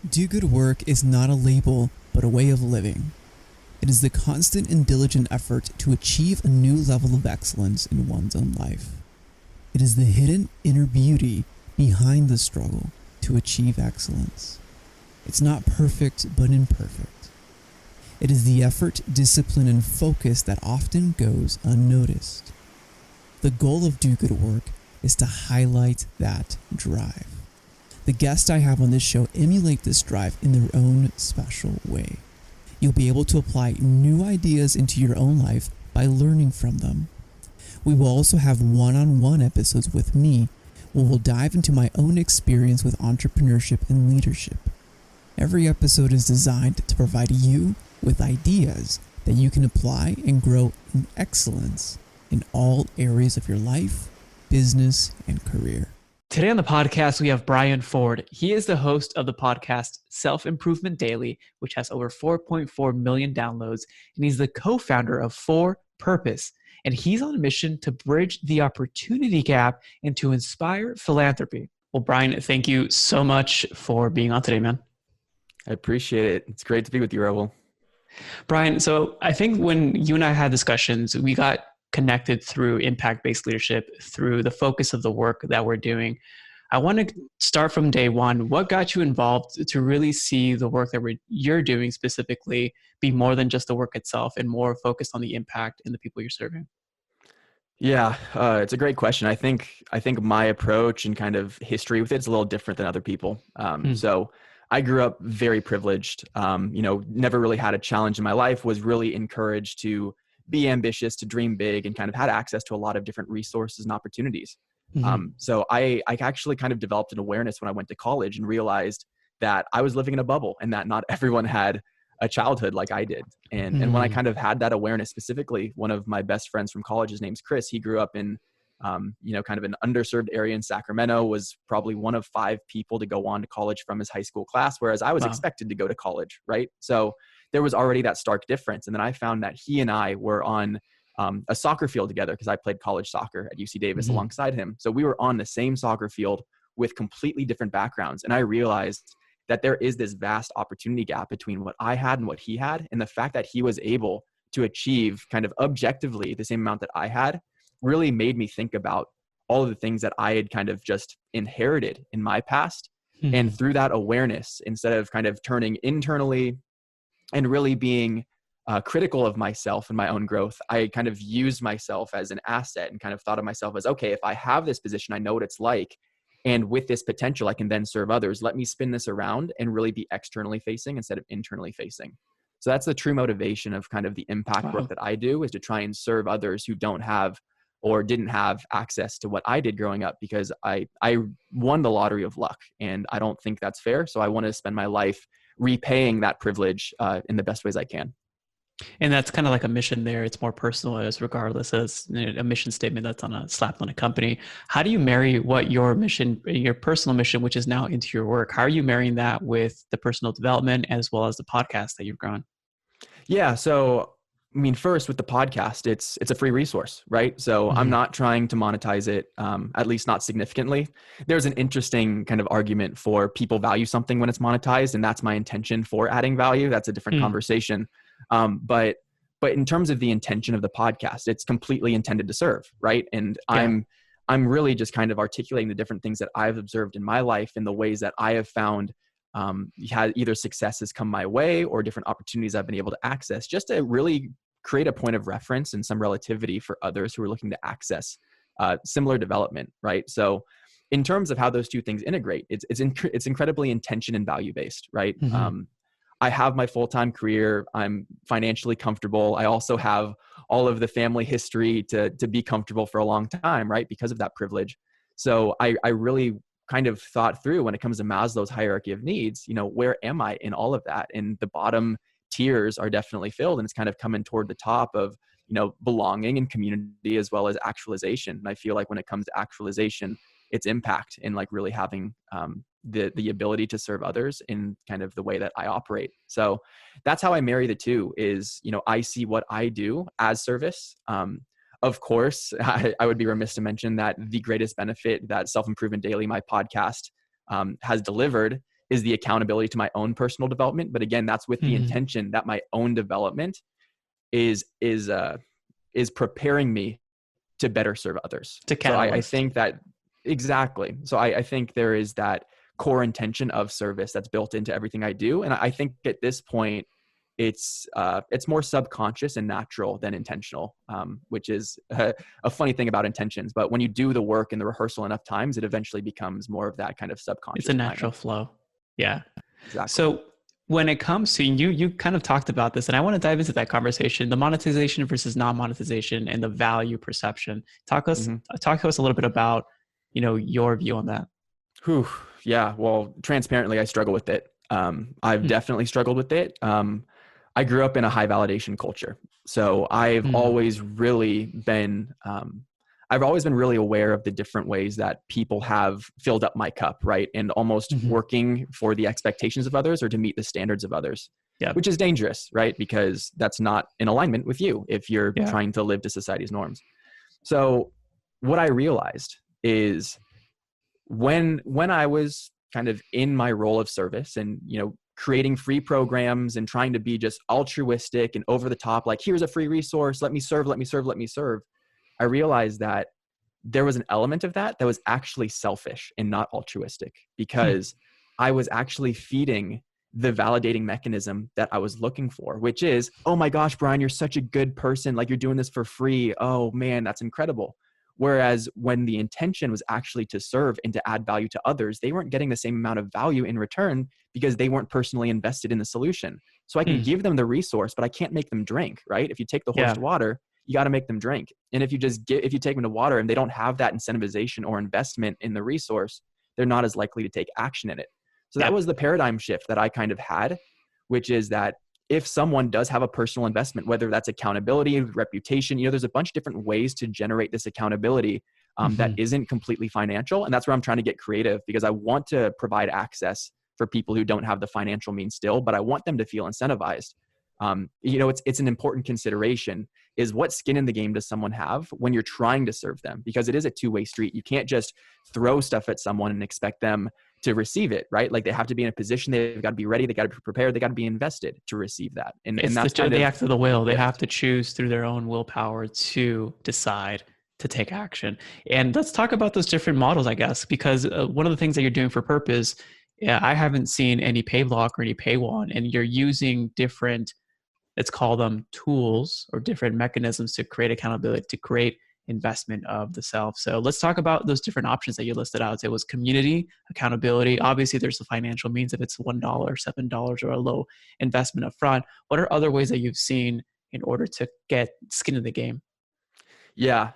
Do good work is not a label, but a way of living. It is the constant and diligent effort to achieve a new level of excellence in one's own life. It is the hidden inner beauty behind the struggle to achieve excellence. It's not perfect, but imperfect. It is the effort, discipline, and focus that often goes unnoticed. The goal of Do Good Work is to highlight that drive. The guests I have on this show emulate this drive in their own special way. You'll be able to apply new ideas into your own life by learning from them. We will also have one-on-one episodes with me where we'll dive into my own experience with entrepreneurship and leadership. Every episode is designed to provide you with ideas that you can apply and grow in excellence in all areas of your life, business, and career. Today on the podcast, we have Brian Ford. He is the host of the podcast Self-Improvement Daily, which has over 4.4 million downloads, and he's the co-founder of For Purpose. And he's on a mission to bridge the opportunity gap and to inspire philanthropy. Well, Brian, thank you so much for being on today, man. I appreciate it. It's great to be with you, Raul. Brian, so I think when you and I had discussions, we got connected through impact-based leadership, through the focus of the work that we're doing. I want to start from day one. What got you involved to really see the work that you're doing specifically be more than just the work itself and more focused on the impact and the people you're serving? Yeah, it's a great question. I think my approach and kind of history with it is a little different than other people. So I grew up very privileged, never really had a challenge in my life, was really encouraged to be ambitious, to dream big, and kind of had access to a lot of different resources and opportunities. So I actually kind of developed an awareness when I went to college and realized that I was living in a bubble and that not everyone had a childhood like I did. And when I kind of had that awareness, specifically, one of my best friends from college, his name's Chris, he grew up in, kind of an underserved area in Sacramento, was probably one of 5 people to go on to college from his high school class, whereas I was expected to go to college, right? So there was already that stark difference. And then I found that he and I were on a soccer field together because I played college soccer at UC Davis alongside him. So we were on the same soccer field with completely different backgrounds. And I realized that there is this vast opportunity gap between what I had and what he had. And the fact that he was able to achieve kind of objectively the same amount that I had really made me think about all of the things that I had kind of just inherited in my past. And through that awareness, instead of kind of turning internally and really being critical of myself and my own growth, I kind of used myself as an asset and kind of thought of myself as, okay, if I have this position, I know what it's like. And with this potential, I can then serve others. Let me spin this around and really be externally facing instead of internally facing. So that's the true motivation of kind of the impact work that I do, is to try and serve others who don't have or didn't have access to what I did growing up, because I won the lottery of luck, and I don't think that's fair. So I want to spend my life repaying that privilege in the best ways I can. And that's kind of like a mission there. It's more personal, as regardless as a mission statement that's slapped on a company. How do you marry what your mission, your personal mission, which is now into your work? How are you marrying that with the personal development as well as the podcast that you've grown? Yeah. So, I mean, first with the podcast, it's a free resource, right? So I'm not trying to monetize it, at least not significantly. There's an interesting kind of argument for people value something when it's monetized, and that's my intention for adding value. That's a different conversation. But in terms of the intention of the podcast, it's completely intended to serve, right? And I'm really just kind of articulating the different things that I've observed in my life and the ways that I have found had either successes come my way or different opportunities I've been able to access, just to really create a point of reference and some relativity for others who are looking to access similar development, right? So in terms of how those two things integrate, it's incredibly intention and value based, right? I have my full-time career. I'm financially comfortable. I also have all of the family history to be comfortable for a long time, right? Because of that privilege. So I really kind of thought through, when it comes to Maslow's hierarchy of needs, where am I in all of that? And the bottom tiers are definitely filled, and it's kind of coming toward the top of, belonging and community as well as actualization. And I feel like when it comes to actualization, it's impact and like really having the ability to serve others in kind of the way that I operate. So that's how I marry the two is, I see what I do as service. Of course, I would be remiss to mention that the greatest benefit that Self-Improvement Daily, my podcast, has delivered is the accountability to my own personal development. But again, that's with the intention that my own development is preparing me to better serve others. So I think that exactly. So I think there is that core intention of service that's built into everything I do. And I think at this point, it's more subconscious and natural than intentional, which is a funny thing about intentions. But when you do the work and the rehearsal enough times, it eventually becomes more of that kind of subconscious. It's a natural flow. Yeah. Exactly. So when it comes to, you kind of talked about this, and I want to dive into that conversation, the monetization versus non-monetization and the value perception. Talk to us a little bit about, your view on that. Yeah. Well, transparently, I struggle with it. I've definitely struggled with it. I grew up in a high validation culture. So I've always really been, really aware of the different ways that people have filled up my cup, right? And almost working for the expectations of others or to meet the standards of others, which is dangerous, right? Because that's not in alignment with you if you're trying to live to society's norms. So what I realized is when I was kind of in my role of service and, creating free programs and trying to be just altruistic and over the top, like, here's a free resource, let me serve. I realized that there was an element of that was actually selfish and not altruistic, because I was actually feeding the validating mechanism that I was looking for, which is, oh my gosh, Brian, you're such a good person. Like, you're doing this for free. Oh man, that's incredible. Whereas when the intention was actually to serve and to add value to others, they weren't getting the same amount of value in return because they weren't personally invested in the solution. So I can give them the resource, but I can't make them drink, right? If you take the horse to water, you got to make them drink. And if you take them to water and they don't have that incentivization or investment in the resource, they're not as likely to take action in it. So that was the paradigm shift that I kind of had, which is that if someone does have a personal investment, whether that's accountability, reputation, there's a bunch of different ways to generate this accountability that isn't completely financial. And that's where I'm trying to get creative, because I want to provide access for people who don't have the financial means still, but I want them to feel incentivized. It's an important consideration, is what skin in the game does someone have when you're trying to serve them? Because it is a two-way street. You can't just throw stuff at someone and expect them to receive it, right? Like, they have to be in a position, they've got to be ready, they got to be prepared, they got to be invested to receive that. And that's the act of the will. They have to choose through their own willpower to decide to take action. And let's talk about those different models, I guess, because one of the things that you're doing for purpose, I haven't seen any pay block or any paywall, and you're using different, let's call them tools or different mechanisms to create accountability, to create investment of the self. So let's talk about those different options that you listed out. So it was community, accountability. Obviously, there's the financial means if it's $1, $7, or a low investment up front. What are other ways that you've seen in order to get skin in the game? Yeah,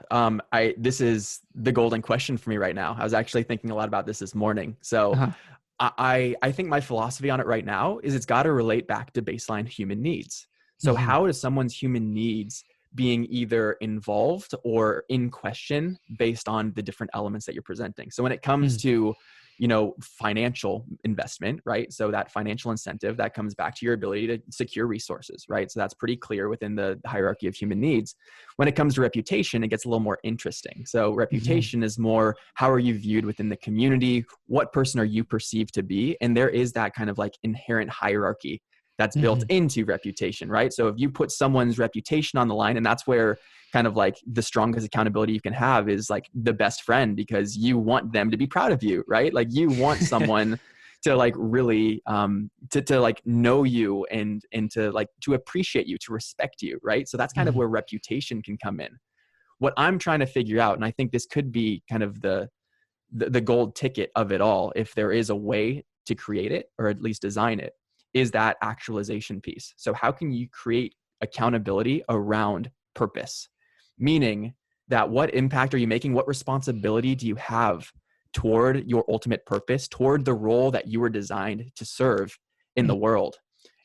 this is the golden question for me right now. I was actually thinking a lot about this morning. So I think my philosophy on it right now is it's got to relate back to baseline human needs. So how is someone's human needs being either involved or in question based on the different elements that you're presenting? So when it comes to, financial investment, right? So that financial incentive, that comes back to your ability to secure resources, right? So that's pretty clear within the hierarchy of human needs. When it comes to reputation, it gets a little more interesting. So reputation is more, how are you viewed within the community? What person are you perceived to be? And there is that kind of like inherent hierarchy that's built into reputation, right? So if you put someone's reputation on the line, and that's where kind of like the strongest accountability you can have is like the best friend, because you want them to be proud of you, right? Like, you want someone to like really to like know you and to like to appreciate you, to respect you, right? So that's kind of where reputation can come in. What I'm trying to figure out, and I think this could be kind of the gold ticket of it all, if there is a way to create it or at least design it, is that actualization piece. So how can you create accountability around purpose? Meaning that what impact are you making? What responsibility do you have toward your ultimate purpose, toward the role that you were designed to serve in the world?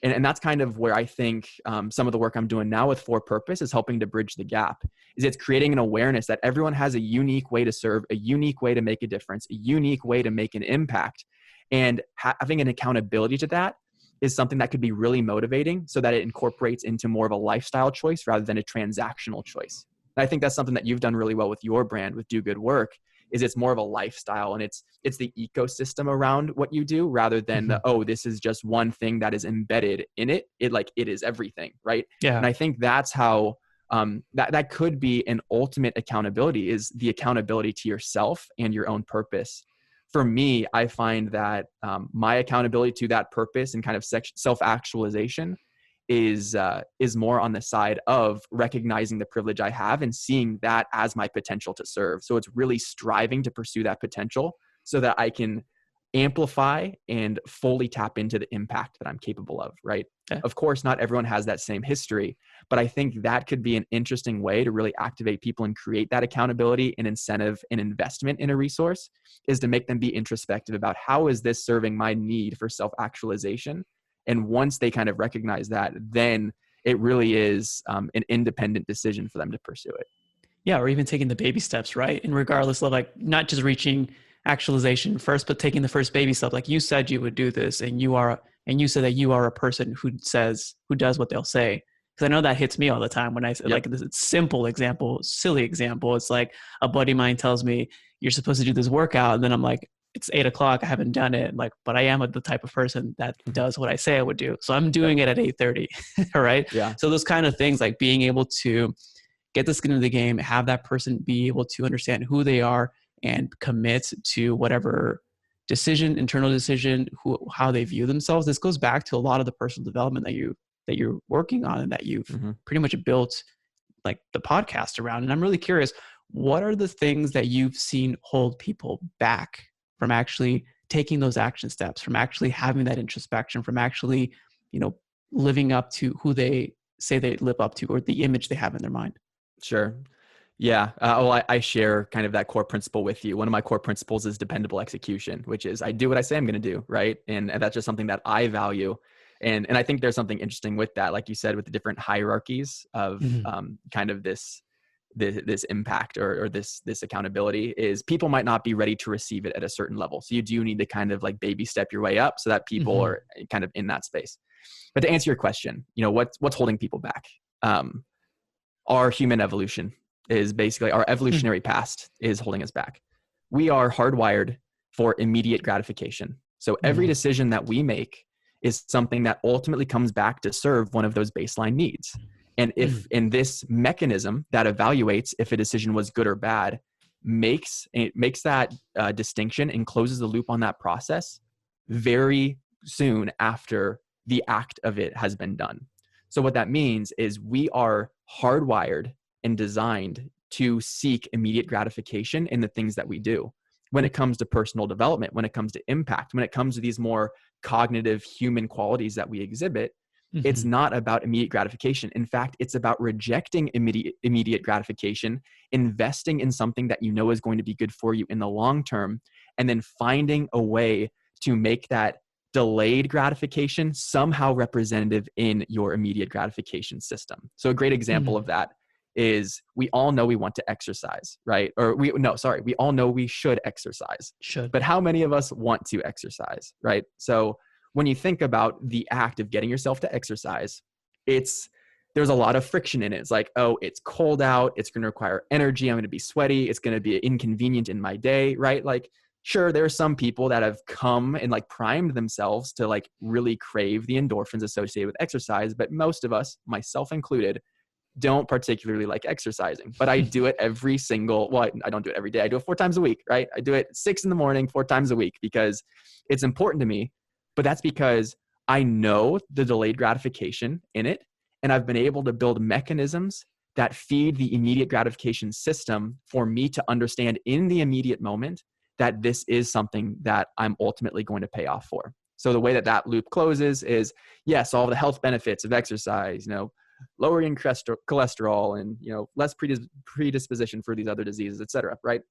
And that's kind of where I think some of the work I'm doing now with For Purpose is helping to bridge the gap. Is it's creating an awareness that everyone has a unique way to serve, a unique way to make a difference, a unique way to make an impact. And having an accountability to that is something that could be really motivating, so that it incorporates into more of a lifestyle choice rather than a transactional choice. And I think that's something that you've done really well with your brand, with Do Good Work, is it's more of a lifestyle, and it's the ecosystem around what you do rather than this is just one thing that is embedded in it. It is everything, right? Yeah. And I think that's how that could be an ultimate accountability, is the accountability to yourself and your own purpose. For me, I find that my accountability to that purpose and kind of self-actualization is more on the side of recognizing the privilege I have and seeing that as my potential to serve. So it's really striving to pursue that potential so that I can amplify and fully tap into the impact that I'm capable of, right? Yeah. Of course, not everyone has that same history, but I think that could be an interesting way to really activate people and create that accountability and incentive and investment in a resource, is to make them be introspective about how is this serving my need for self-actualization. And once they kind of recognize that, then it really is an independent decision for them to pursue it. Yeah, or even taking the baby steps, right? And regardless of like not just reaching actualization first, but taking the first baby step. Like you said you would do this, and you said that you are a person who does what they'll say. Because I know that hits me all the time when I say, like, this simple example, silly example. It's like a buddy of mine tells me you're supposed to do this workout, and then I'm like, it's 8:00. I haven't done it. Like, but I am the type of person that does what I say I would do. So I'm doing it at 8:30. All right. Yeah. So those kind of things, like being able to get the skin in the game, have that person be able to understand who they are and commit to whatever internal decision, how they view themselves. This goes back to a lot of the personal development that you're working on and that you've pretty much built like the podcast around. And I'm really curious, what are the things that you've seen hold people back from actually taking those action steps, from actually having that introspection, from actually, living up to who they say they live up to, or the image they have in their mind? Sure. Yeah. I share kind of that core principle with you. One of my core principles is dependable execution, which is I do what I say I'm going to do. Right. And that's just something that I value. And I think there's something interesting with that, like you said, with the different hierarchies of kind of this impact or this accountability, is people might not be ready to receive it at a certain level. So you do need to kind of like baby step your way up so that people are kind of in that space. But to answer your question, what's holding people back? Our human evolution is basically, our evolutionary past is holding us back. We are hardwired for immediate gratification. So every decision that we make is something that ultimately comes back to serve one of those baseline needs. And if in this mechanism that evaluates if a decision was good or bad, makes that distinction and closes the loop on that process very soon after the act of it has been done. So what that means is we are hardwired and designed to seek immediate gratification in the things that we do. When it comes to personal development, when it comes to impact, when it comes to these more cognitive human qualities that we exhibit, it's not about immediate gratification. In fact, it's about rejecting immediate gratification, investing in something that is going to be good for you in the long term, and then finding a way to make that delayed gratification somehow representative in your immediate gratification system. So a great example of that is, we all know we want to exercise, right? We all know we should exercise. But how many of us want to exercise, right? So when you think about the act of getting yourself to exercise, there's a lot of friction in it. It's like, oh, it's cold out. It's going to require energy. I'm going to be sweaty. It's going to be inconvenient in my day, right? Like, sure, there are some people that have come and like primed themselves to like really crave the endorphins associated with exercise. But most of us, myself included, don't particularly like exercising. But I do it I don't do it every day. I do it 4 times a week, right? I do it 6 a.m, 4 times a week, because it's important to me. But that's because I know the delayed gratification in it. And I've been able to build mechanisms that feed the immediate gratification system for me to understand in the immediate moment that this is something that I'm ultimately going to pay off for. So the way that loop closes is, yes, all the health benefits of exercise, lowering cholesterol and, less predisposition for these other diseases, et cetera, right?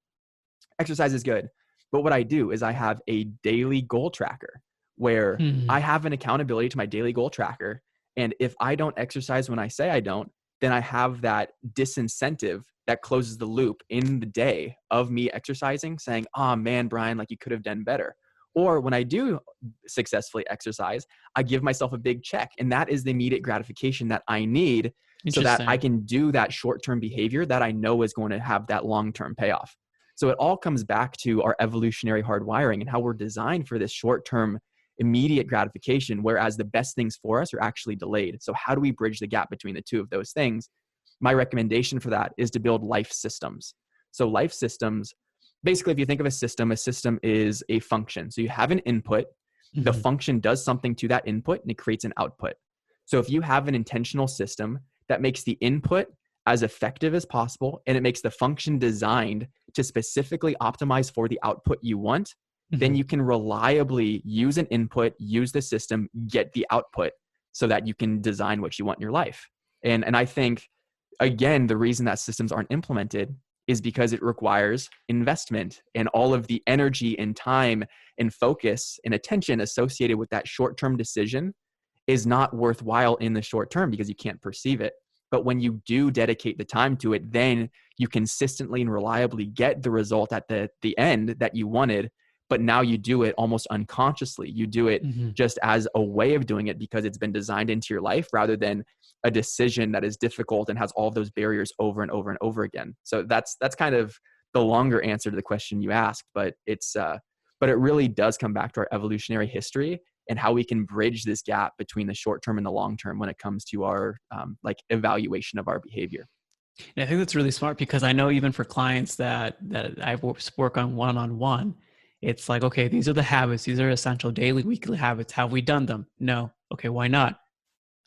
Exercise is good. But what I do is I have a daily goal tracker where I have an accountability to my daily goal tracker. And if I don't exercise when I say I don't, then I have that disincentive that closes the loop in the day of me exercising, saying, oh man, Brian, like you could have done better. Or when I do successfully exercise, I give myself a big check. And that is the immediate gratification that I need so that I can do that short-term behavior that I know is going to have that long-term payoff. So it all comes back to our evolutionary hardwiring and how we're designed for this short-term immediate gratification, whereas the best things for us are actually delayed. So how do we bridge the gap between the two of those things? My recommendation for that is to build life systems. So life systems, basically, if you think of a system is a function. So you have an input, the function does something to that input, and it creates an output. So if you have an intentional system that makes the input as effective as possible, and it makes the function designed to specifically optimize for the output you want, then you can reliably use an input, use the system, get the output so that you can design what you want in your life. And I think, again, the reason that systems aren't implemented is because it requires investment, and all of the energy and time and focus and attention associated with that short-term decision is not worthwhile in the short term because you can't perceive it. But when you do dedicate the time to it, then you consistently and reliably get the result at the end that you wanted. But now you do it almost unconsciously. You do it just as a way of doing it because it's been designed into your life, rather than a decision that is difficult and has all of those barriers over and over and over again. So that's kind of the longer answer to the question you asked, but it really does come back to our evolutionary history and how we can bridge this gap between the short term and the long term when it comes to our evaluation of our behavior. And I think that's really smart, because I know even for clients that I work on one-on-one, it's like, okay, these are the habits. These are essential daily, weekly habits. Have we done them? No. Okay, why not?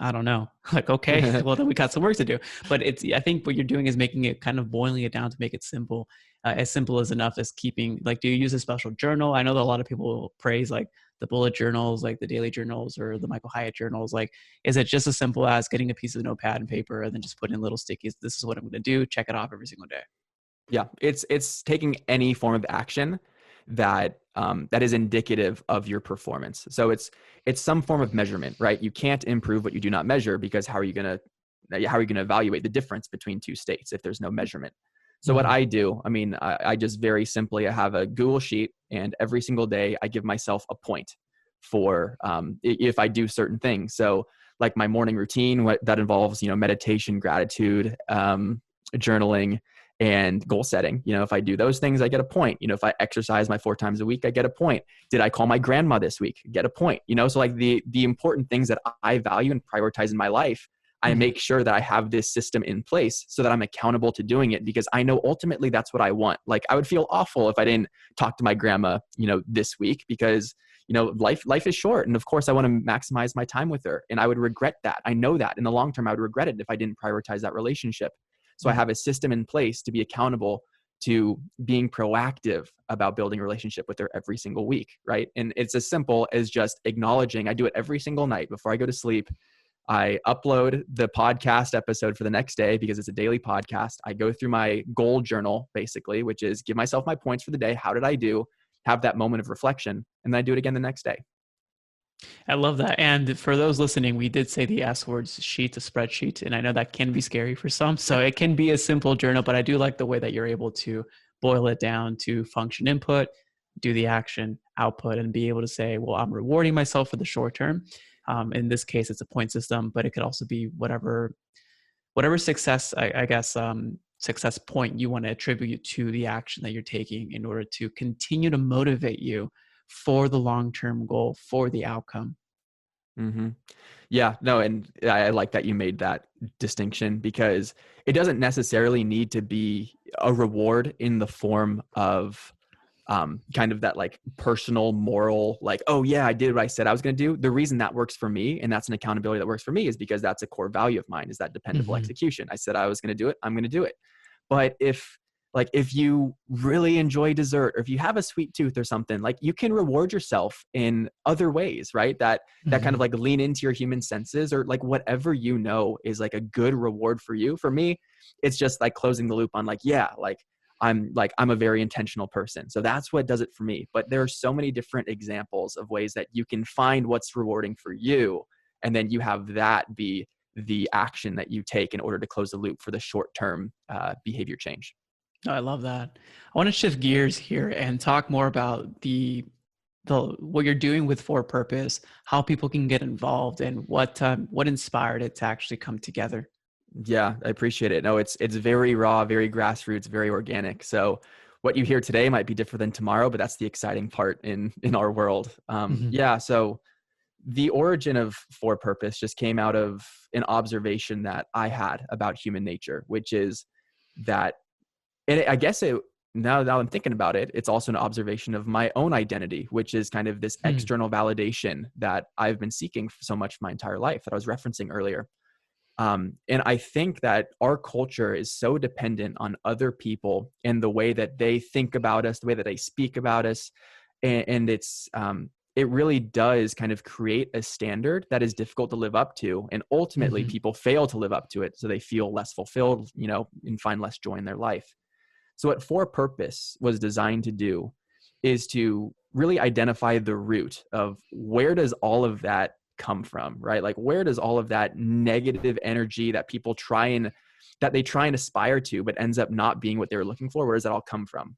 I don't know. Like, okay, well, then we got some work to do. But I think what you're doing is making it, kind of boiling it down to make it simple as enough as keeping, like, do you use a special journal? I know that a lot of people praise like the bullet journals, like the daily journals or the Michael Hyatt journals. Like, is it just as simple as getting a piece of notepad and paper and then just putting in little stickies? This is what I'm going to do. Check it off every single day. Yeah, it's taking any form of action that is indicative of your performance. So it's some form of measurement, right? You can't improve what you do not measure, because how are you going to evaluate the difference between two states if there's no measurement? So what I do, I just very simply, I have a Google sheet, and every single day I give myself a point for if I do certain things. So like my morning routine, that involves, meditation, gratitude, journaling, and goal setting. If I do those things, I get a point. If I exercise my 4 times a week, I get a point. Did I call my grandma this week? Get a point. So like the important things that I value and prioritize in my life, I make sure that I have this system in place so that I'm accountable to doing it, because I know ultimately that's what I want. Like, I would feel awful if I didn't talk to my grandma, this week, because, life is short. And of course I want to maximize my time with her, and I would regret that. I know that in the long term, I would regret it if I didn't prioritize that relationship. So I have a system in place to be accountable to being proactive about building a relationship with her every single week, right? And it's as simple as just acknowledging. I do it every single night before I go to sleep. I upload the podcast episode for the next day because it's a daily podcast. I go through my goal journal, basically, which is give myself my points for the day. How did I do? Have that moment of reflection, and then I do it again the next day. I love that. And for those listening, we did say the S words, sheet, a spreadsheet. And I know that can be scary for some. So it can be a simple journal, but I do like the way that you're able to boil it down to function input, do the action output, and be able to say, well, I'm rewarding myself for the short term. In this case, it's a point system, but it could also be whatever success, I guess, success point you want to attribute to the action that you're taking in order to continue to motivate you for the long-term goal, for the outcome. Yeah, no, and I like that you made that distinction, because it doesn't necessarily need to be a reward in the form of kind of that like personal moral, like, oh yeah, I did what I said I was going to do. The reason that works for me, and that's an accountability that works for me, is because that's a core value of mine, is that dependable execution. I said I was going to do it, I'm going to do it. But if you really enjoy dessert, or if you have a sweet tooth or something, like, you can reward yourself in other ways, right? That kind of like lean into your human senses, or like whatever, is like a good reward for you. For me, it's just like closing the loop on like, yeah, I'm a very intentional person. So that's what does it for me. But there are so many different examples of ways that you can find what's rewarding for you. And then you have that be the action that you take in order to close the loop for the short-term behavior change. Oh, I love that. I want to shift gears here and talk more about the what you're doing with For Purpose, how people can get involved, and what inspired it to actually come together. Yeah, I appreciate it. No, it's very raw, very grassroots, very organic. So what you hear today might be different than tomorrow, but that's the exciting part in our world. Yeah. So the origin of For Purpose just came out of an observation that I had about human nature, which is that, and I guess now that I'm thinking about it, it's also an observation of my own identity, which is kind of this external validation that I've been seeking for so much my entire life that I was referencing earlier. And I think that our culture is so dependent on other people and the way that they think about us, the way that they speak about us. And it really does kind of create a standard that is difficult to live up to. And ultimately people fail to live up to it. So they feel less fulfilled, and find less joy in their life. So what For Purpose was designed to do is to really identify the root of where does all of that come from, right? Like, where does all of that negative energy that people try and aspire to, but ends up not being what they were looking for, where does that all come from?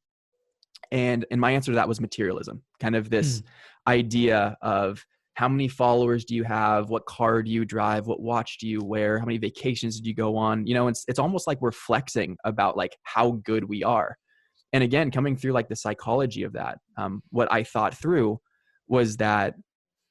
And my answer to that was materialism, kind of this idea of how many followers do you have? What car do you drive? What watch do you wear? How many vacations did you go on? It's almost like we're flexing about like how good we are. And again, coming through like the psychology of that, what I thought through was that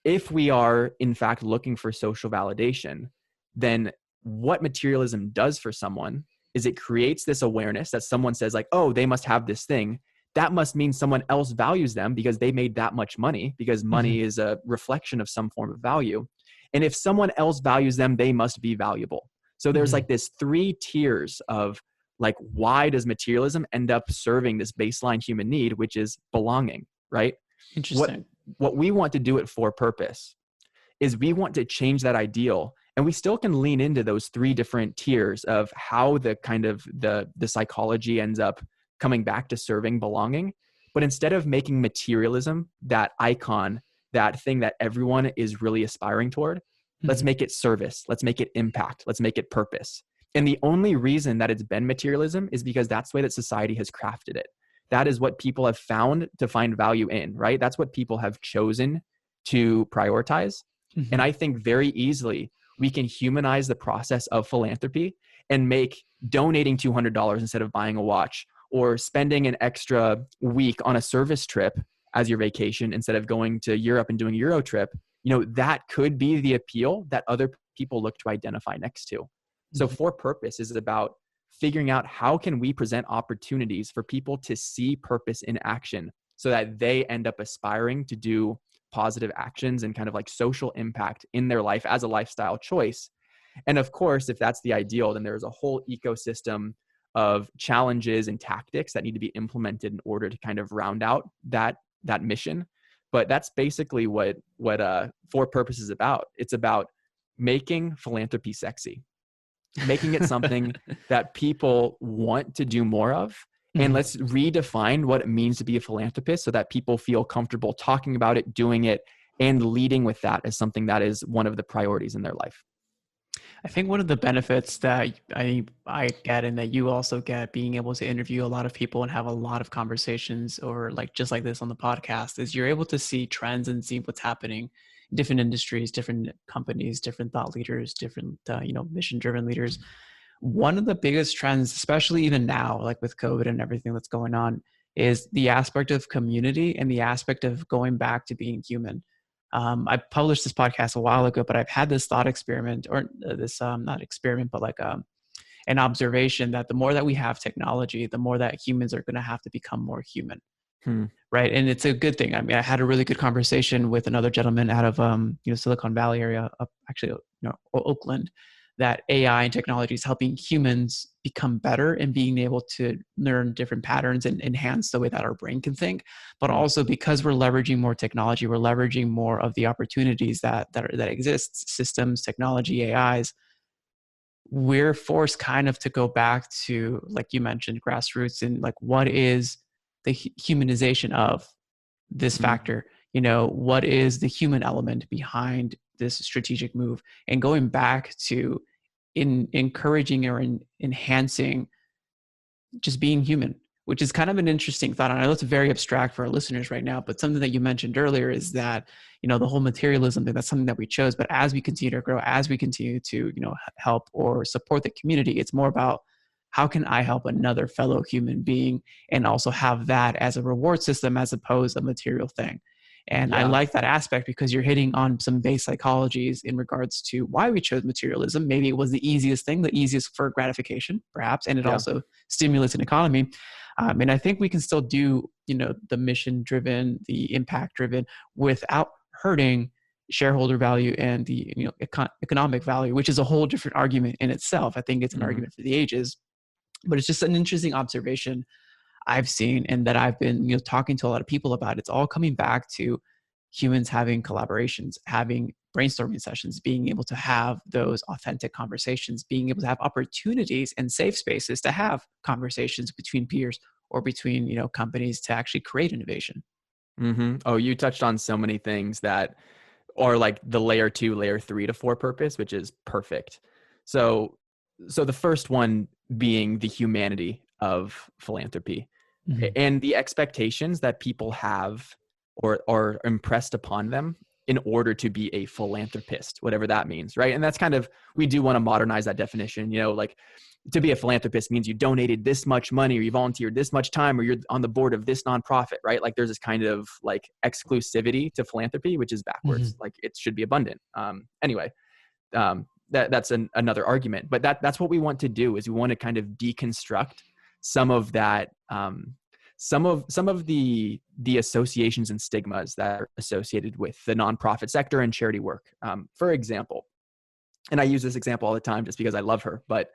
if we are in fact looking for social validation, then what materialism does for someone is it creates this awareness that someone says like, oh, they must have this thing. That must mean someone else values them because they made that much money, because money is a reflection of some form of value. And if someone else values them, they must be valuable. So there's like this 3 tiers of like, why does materialism end up serving this baseline human need, which is belonging, right? Interesting. What we want to do it For Purpose is we want to change that ideal, and we still can lean into those 3 different tiers of how the kind of the psychology ends up coming back to serving belonging. But instead of making materialism that icon, that thing that everyone is really aspiring toward, let's make it service. Let's make it impact. Let's make it purpose. And the only reason that it's been materialism is because that's the way that society has crafted it. That is what people have found to find value in, right? That's what people have chosen to prioritize. And I think very easily we can humanize the process of philanthropy and make donating $200 instead of buying a watch, or spending an extra week on a service trip as your vacation instead of going to Europe and doing a Euro trip. That could be the appeal that other people look to identify next to. So For Purpose is about figuring out how can we present opportunities for people to see purpose in action so that they end up aspiring to do positive actions and kind of like social impact in their life as a lifestyle choice. And of course, if that's the ideal, then there's a whole ecosystem of challenges and tactics that need to be implemented in order to kind of round out that mission. But that's basically what For Purpose is about. It's about making philanthropy sexy, making it something that people want to do more of. And let's redefine what it means to be a philanthropist so that people feel comfortable talking about it, doing it, and leading with that as something that is one of the priorities in their life. I think one of the benefits that I get and that you also get being able to interview a lot of people and have a lot of conversations, or like just like this on the podcast, is you're able to see trends and see what's happening in different industries, different companies, different thought leaders, different mission-driven leaders. One of the biggest trends, especially even now, like with COVID and everything that's going on, is the aspect of community and the aspect of going back to being human. I published this podcast a while ago, but I've had this thought experiment, or this not experiment, but like an observation that the more that we have technology, the more that humans are going to have to become more human. Right. And it's a good thing. I mean, I had a really good conversation with another gentleman out of Silicon Valley area, Oakland, that AI and technology is helping humans become better and being able to learn different patterns and enhance the way that our brain can think. But also because we're leveraging more technology, we're leveraging more of the opportunities that exist, systems, technology, AIs. We're forced kind of to go back to, like you mentioned, grassroots, and like, what is the humanization of this factor? What is the human element behind this strategic move, and going back to encouraging or enhancing just being human, which is kind of an interesting thought. And I know it's very abstract for our listeners right now, but something that you mentioned earlier is that, the whole materialism thing, that's something that we chose. But as we continue to grow, as we continue to, help or support the community, it's more about how can I help another fellow human being and also have that as a reward system as opposed to a material thing. And I like that aspect because you're hitting on some base psychologies in regards to why we chose materialism. Maybe it was the easiest thing, the easiest for gratification, perhaps, and it also stimulates an economy. And I think we can still do, the mission-driven, the impact-driven, without hurting shareholder value and the economic value, which is a whole different argument in itself. I think it's an argument for the ages, but it's just an interesting observation I've seen and that I've been talking to a lot of people about. It's all coming back to humans having collaborations, having brainstorming sessions, being able to have those authentic conversations, being able to have opportunities and safe spaces to have conversations between peers or between companies to actually create innovation. Oh, you touched on so many things that are like the layer 2, layer 3 to for purpose, which is perfect. So the first one being the humanity of philanthropy and the expectations that people have or are impressed upon them in order to be a philanthropist, whatever that means, right? And that's kind of, we do want to modernize that definition, like to be a philanthropist means you donated this much money or you volunteered this much time or you're on the board of this nonprofit, right? Like there's this kind of like exclusivity to philanthropy, which is backwards. Like it should be abundant. Anyway, that's another argument, but that's what we want to do is we want to kind of deconstruct some of that, some of the associations and stigmas that are associated with the nonprofit sector and charity work. For example, and I use this example all the time just because I love her, but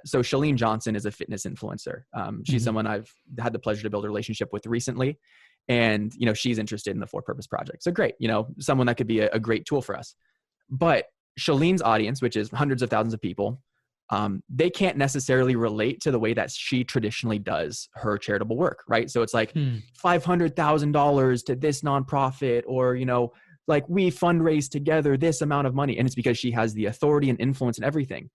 so Chalene Johnson is a fitness influencer. She's someone I've had the pleasure to build a relationship with recently, and she's interested in the For Purpose project. So great, someone that could be a great tool for us. But Chalene's audience, which is hundreds of thousands of people, they can't necessarily relate to the way that she traditionally does her charitable work, right? So it's like $500,000 to this nonprofit, or like we fundraise together this amount of money, and it's because she has the authority and influence and everything.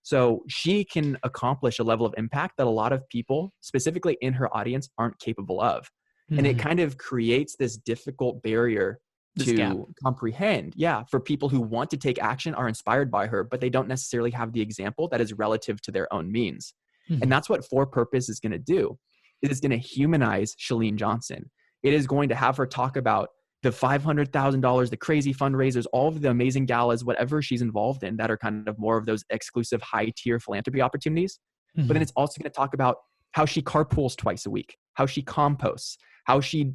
So she can accomplish a level of impact that a lot of people, specifically in her audience, aren't capable of. And it kind of creates this difficult barrier to comprehend. Yeah. For people who want to take action, are inspired by her, but they don't necessarily have the example that is relative to their own means. And that's what For Purpose is going to do. It is going to humanize Chalene Johnson. It is going to have her talk about the $500,000, the crazy fundraisers, all of the amazing galas, whatever she's involved in that are kind of more of those exclusive high tier philanthropy opportunities. But then it's also going to talk about how she carpools twice a week, how she composts, how she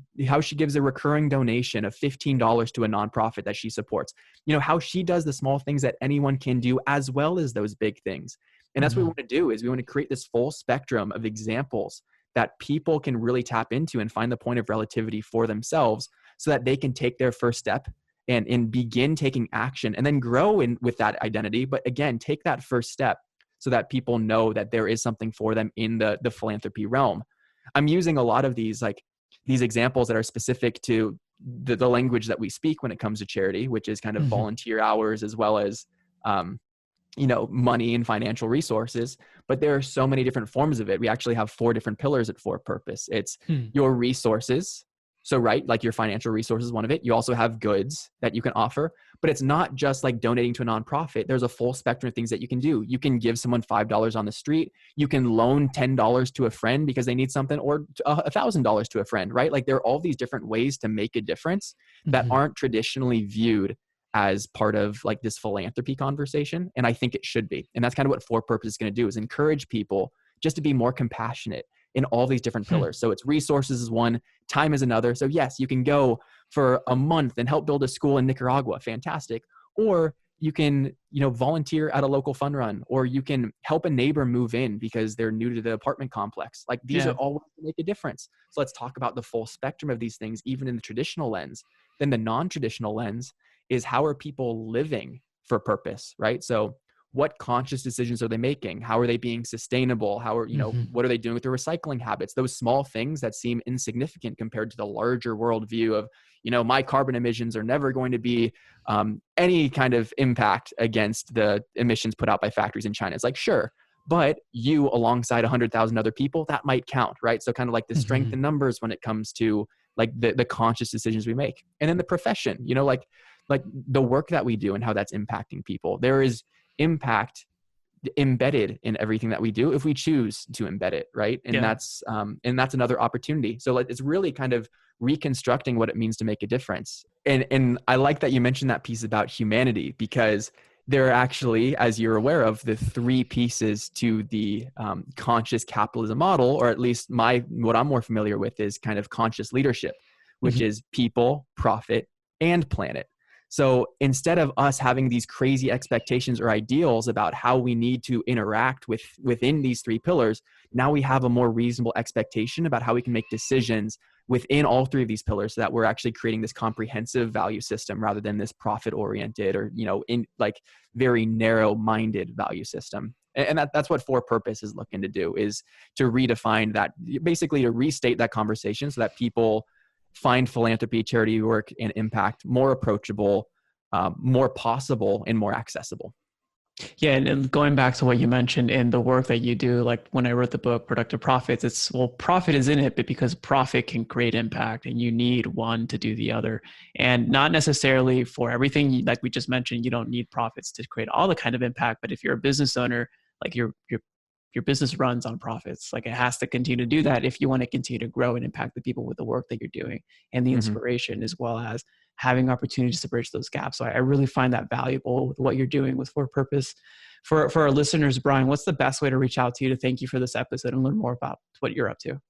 gives a recurring donation of $15 to a nonprofit that she supports, how she does the small things that anyone can do as well as those big things. And that's what we want to do, is we want to create this full spectrum of examples that people can really tap into and find the point of relativity for themselves so that they can take their first step and begin taking action and then grow with that identity. But again, take that first step so that people know that there is something for them in the philanthropy realm. I'm using a lot of these examples that are specific to the language that we speak when it comes to charity, which is kind of volunteer hours as well as, money and financial resources. But there are so many different forms of it. We actually have 4 different pillars at For Purpose. It's your resources. So, right, like your financial resources is one of it. You also have goods that you can offer, but it's not just like donating to a nonprofit. There's a full spectrum of things that you can do. You can give someone $5 on the street. You can loan $10 to a friend because they need something, or $1,000 to a friend, right? Like there are all these different ways to make a difference that aren't traditionally viewed as part of like this philanthropy conversation. And I think it should be. And that's kind of what For Purpose is going to do, is encourage people just to be more compassionate in all these different pillars. So it's resources is one, time is another. So yes, you can go for a month and help build a school in Nicaragua. Fantastic. Or you can, volunteer at a local fun run, or you can help a neighbor move in because they're new to the apartment complex. Like these are all ways to make a difference. So let's talk about the full spectrum of these things, even in the traditional lens. Then the non-traditional lens is, how are people living for purpose, right? So what conscious decisions are they making? How are they being sustainable? How are, what are they doing with their recycling habits? Those small things that seem insignificant compared to the larger worldview of, my carbon emissions are never going to be any kind of impact against the emissions put out by factories in China. It's like, sure, but you alongside 100,000 other people, that might count, right? So kind of like the strength in numbers when it comes to like the conscious decisions we make. And then the profession, like the work that we do and how that's impacting people. There is impact embedded in everything that we do if we choose to embed it, right? And that's another opportunity. So it's really kind of reconstructing what it means to make a difference. And I like that you mentioned that piece about humanity, because there are actually, as you're aware of, the three pieces to the conscious capitalism model, or at least what I'm more familiar with is kind of conscious leadership, which is people, profit, and planet. So instead of us having these crazy expectations or ideals about how we need to interact within these three pillars, now we have a more reasonable expectation about how we can make decisions within all three of these pillars, so that we're actually creating this comprehensive value system rather than this profit oriented or, in like very narrow minded value system. And that's what For Purpose is looking to do, is to redefine that, basically to restate that conversation so that people find philanthropy, charity work, and impact more approachable, more possible, and more accessible. Yeah, and going back to what you mentioned in the work that you do, like when I wrote the book, Productive Profits, profit is in it, but because profit can create impact and you need one to do the other. And not necessarily for everything, like we just mentioned, you don't need profits to create all the kind of impact, but if you're a business owner, like your business runs on profits. Like it has to continue to do that if you want to continue to grow and impact the people with the work that you're doing and the inspiration, as well as having opportunities to bridge those gaps. So I really find that valuable with what you're doing with For Purpose. For our listeners, Brian, what's the best way to reach out to you to thank you for this episode and learn more about what you're up to?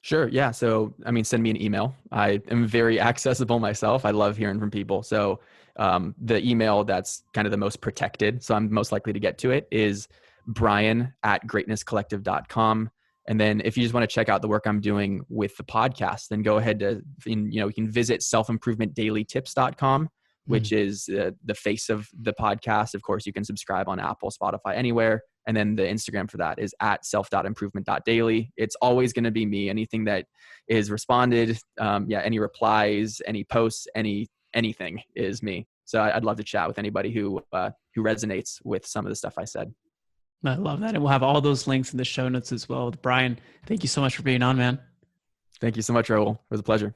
Sure. Yeah. So, send me an email. I am very accessible myself. I love hearing from people. So the email that's kind of the most protected, so I'm most likely to get to it, is brian@greatnesscollective.com. And then if you just want to check out the work I'm doing with the podcast, then go ahead you can visit selfimprovementdailytips.com, which is the face of the podcast. Of course, you can subscribe on Apple, Spotify, anywhere. And then the Instagram for that is @self.improvement.daily. It's always going to be me. Anything that is responded, any replies, any posts, anything is me. So I'd love to chat with anybody who resonates with some of the stuff I said. I love that. And we'll have all those links in the show notes as well. Brian, thank you so much for being on, man. Thank you so much, Raul. It was a pleasure.